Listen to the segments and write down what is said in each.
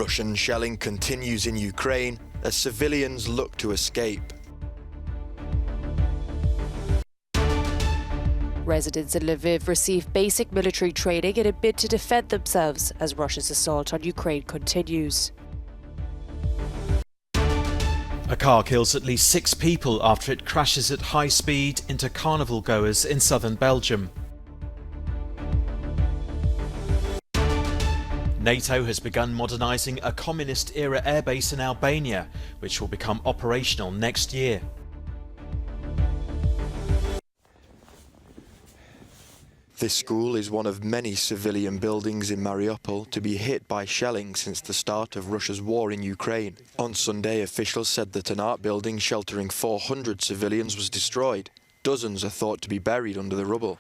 Russian shelling continues in Ukraine as civilians look to escape. Residents in Lviv receive basic military training in a bid to defend themselves as Russia's assault on Ukraine continues. A car kills at least 6 people after it crashes at high speed into carnival goers in southern Belgium. NATO has begun modernising a communist-era airbase in Albania, which will become operational next year. This school is one of many civilian buildings in Mariupol to be hit by shelling since the start of Russia's war in Ukraine. On Sunday, officials said that an art building sheltering 400 civilians was destroyed. Dozens are thought to be buried under the rubble.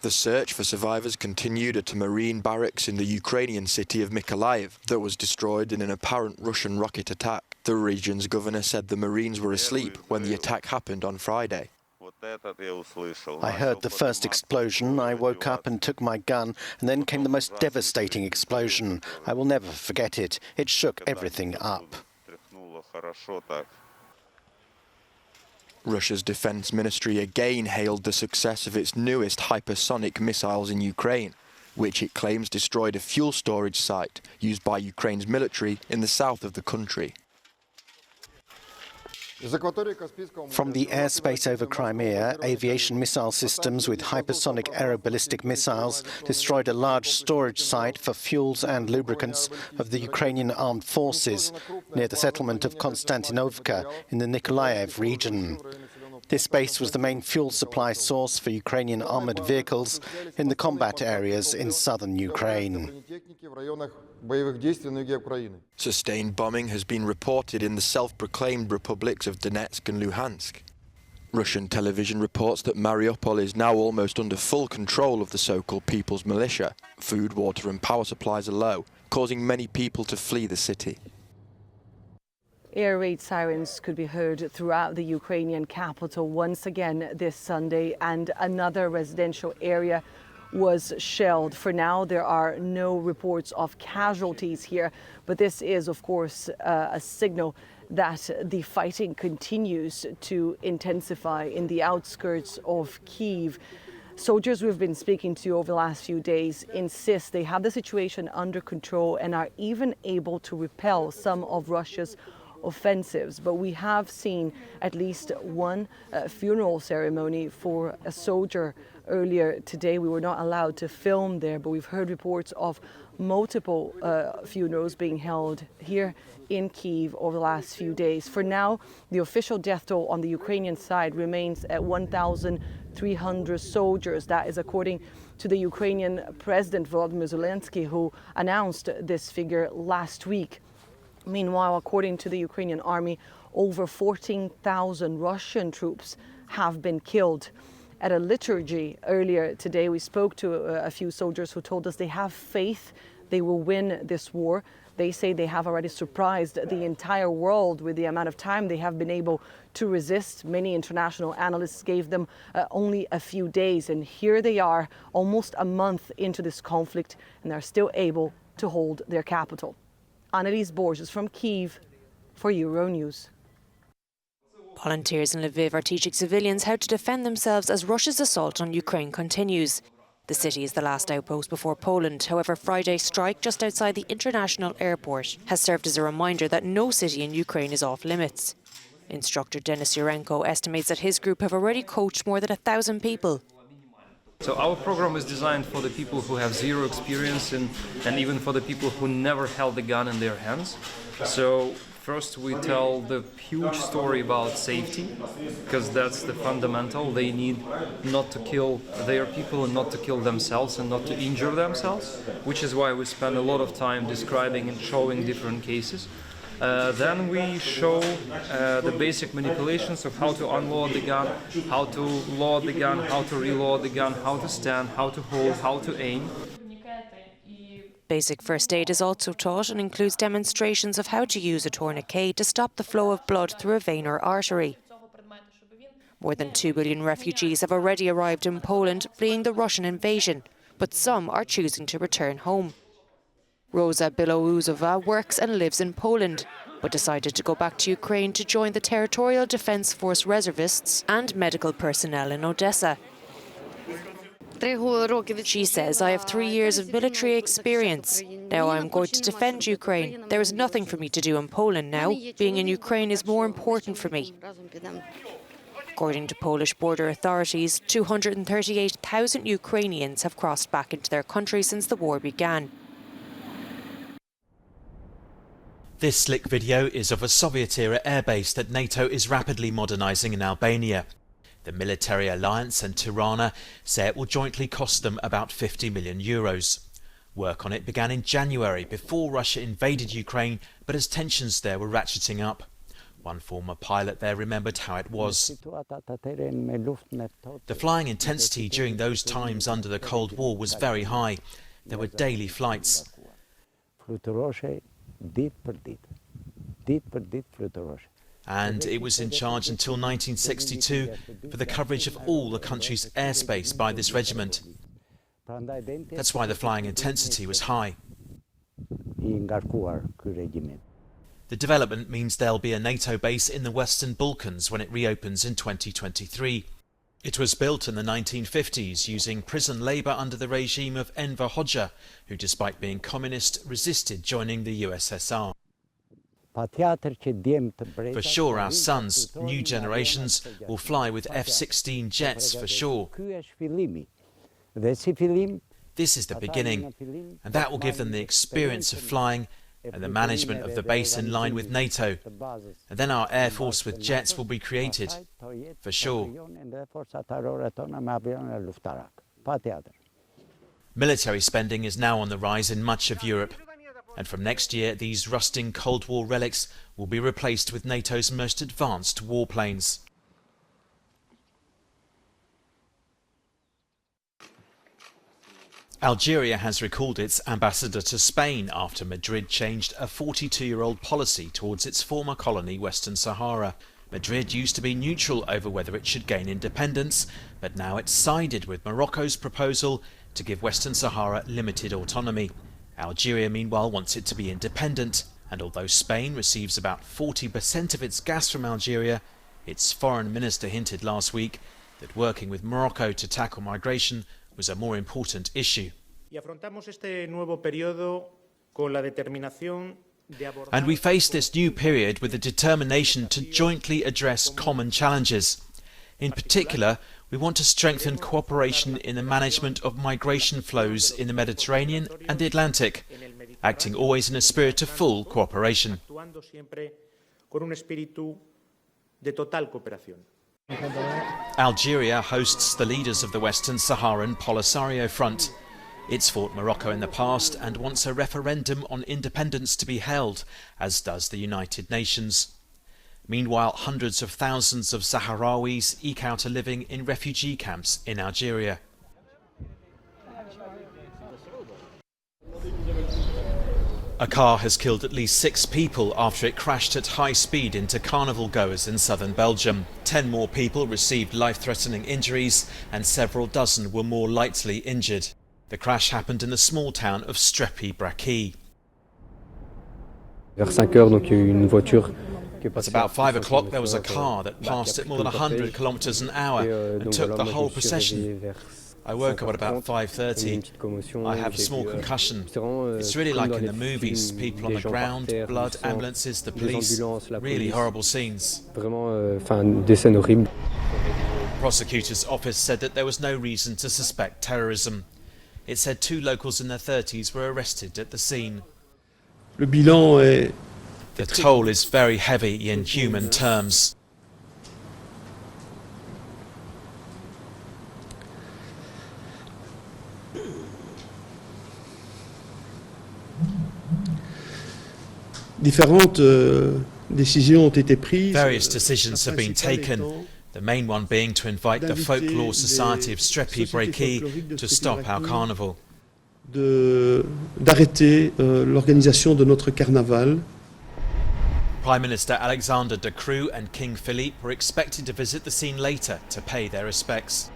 The search for survivors continued at a marine barracks in the Ukrainian city of Mykolaiv that was destroyed in an apparent Russian rocket attack. The region's governor said the Marines were asleep when the attack happened on Friday. I heard the first explosion, I woke up and took my gun, and then came the most devastating explosion. I will never forget it. It shook everything up. Russia's defense ministry again hailed the success of its newest hypersonic missiles in Ukraine, which it claims destroyed a fuel storage site used by Ukraine's military in the south of the country. From the airspace over Crimea, aviation missile systems with hypersonic aeroballistic missiles destroyed a large storage site for fuels and lubricants of the Ukrainian armed forces near the settlement of Konstantinovka in the Nikolaev region. This base was the main fuel supply source for Ukrainian armoured vehicles in the combat areas in southern Ukraine. Sustained bombing has been reported in the self-proclaimed republics of Donetsk and Luhansk. Russian television reports that Mariupol is now almost under full control of the so-called People's Militia. Food, water and power supplies are low, causing many people to flee the city. Air raid sirens could be heard throughout the Ukrainian capital once again this Sunday, and another residential area was shelled. For now, there are no reports of casualties here, but this is, of course, a signal that the fighting continues to intensify in the outskirts of Kyiv. Soldiers we've been speaking to over the last few days insist they have the situation under control and are even able to repel some of Russia's offensives. But we have seen at least one funeral ceremony for a soldier earlier today. We were not allowed to film there, but we've heard reports of multiple funerals being held here in Kyiv over the last few days. For now, the official death toll on the Ukrainian side remains at 1,300 soldiers. That is according to the Ukrainian President Volodymyr Zelensky, who announced this figure last week. Meanwhile, according to the Ukrainian army, over 14,000 Russian troops have been killed. At a liturgy earlier today, we spoke to a few soldiers who told us they have faith they will win this war. They say they have already surprised the entire world with the amount of time they have been able to resist. Many international analysts gave them only a few days, and here they are almost a month into this conflict, and they're still able to hold their capital. Annelies Borges from Kyiv for Euronews. Volunteers in Lviv are teaching civilians how to defend themselves as Russia's assault on Ukraine continues. The city is the last outpost before Poland. However, Friday's strike just outside the international airport has served as a reminder that no city in Ukraine is off limits. Instructor Denis Yurenko estimates that his group have already coached more than 1,000 people. So our program is designed for the people who have zero experience and even for the people who never held a gun in their hands. So first we tell the huge story about safety, because that's the fundamental. They need not to kill their people and not to kill themselves and not to injure themselves, which is why we spend a lot of time describing and showing different cases. Then we show the basic manipulations of how to unload the gun, how to load the gun, how to reload the gun, how to stand, how to hold, how to aim. Basic first aid is also taught and includes demonstrations of how to use a tourniquet to stop the flow of blood through a vein or artery. More than 2 billion refugees have already arrived in Poland fleeing the Russian invasion, but some are choosing to return home. Rosa Bilouzova works and lives in Poland, but decided to go back to Ukraine to join the Territorial Defence Force reservists and medical personnel in Odessa. She says, "I have 3 years of military experience. Now I'm going to defend Ukraine. There is nothing for me to do in Poland now. Being in Ukraine is more important for me." According to Polish border authorities, 238,000 Ukrainians have crossed back into their country since the war began. This slick video is of a Soviet-era airbase that NATO is rapidly modernising in Albania. The military alliance and Tirana say it will jointly cost them about €50 million. Work on it began in January before Russia invaded Ukraine, but as tensions there were ratcheting up. One former pilot there remembered how it was. The flying intensity during those times under the Cold War was very high. There were daily flights. And it was in charge until 1962 for the coverage of all the country's airspace by this regiment. That's why the flying intensity was high. The development means there'll be a NATO base in the Western Balkans when it reopens in 2023. It was built in the 1950s using prison labour under the regime of Enver Hoxha, who, despite being communist, resisted joining the USSR. For sure, our sons, new generations, will fly with F-16 jets for sure. This is the beginning, and that will give them the experience of flying and the management of the base in line with NATO. And then our Air Force with jets will be created, for sure. Military spending is now on the rise in much of Europe. And from next year, these rusting Cold War relics will be replaced with NATO's most advanced warplanes. Algeria has recalled its ambassador to Spain after Madrid changed a 42-year-old policy towards its former colony, Western Sahara. Madrid used to be neutral over whether it should gain independence, but now it's sided with Morocco's proposal to give Western Sahara limited autonomy. Algeria, meanwhile, wants it to be independent, and although Spain receives about 40% of its gas from Algeria, its foreign minister hinted last week that working with Morocco to tackle migration was a more important issue. And we face this new period with a determination to jointly address common challenges. In particular, we want to strengthen cooperation in the management of migration flows in the Mediterranean and the Atlantic, acting always in a spirit of full cooperation. Algeria hosts the leaders of the Western Saharan Polisario Front. It's fought Morocco in the past and wants a referendum on independence to be held, as does the United Nations. Meanwhile, hundreds of thousands of Sahrawis eke out a living in refugee camps in Algeria. A car has killed at least 6 people after it crashed at high speed into carnival goers in southern Belgium. 10 more people received life-threatening injuries and several dozen were more lightly injured. The crash happened in the small town of Strepi-Brachy. At about 5 o'clock there was a car that passed at more than 100 kilometers an hour and took the whole procession. I woke up at about 5:30. I have a small concussion. It's really like in the movies, people on the ground, blood, ambulances, the police. Really horrible scenes. The prosecutor's office said that there was no reason to suspect terrorism. It said 2 locals in their 30s were arrested at the scene. The toll is very heavy in human terms. Various decisions have been taken, the main one being to invite the Folklore Society of Strepi-Brachy to stop our carnival. D'arrêter l'organisation de notre carnaval. Prime Minister Alexander De Croo and King Philippe were expected to visit the scene later to pay their respects.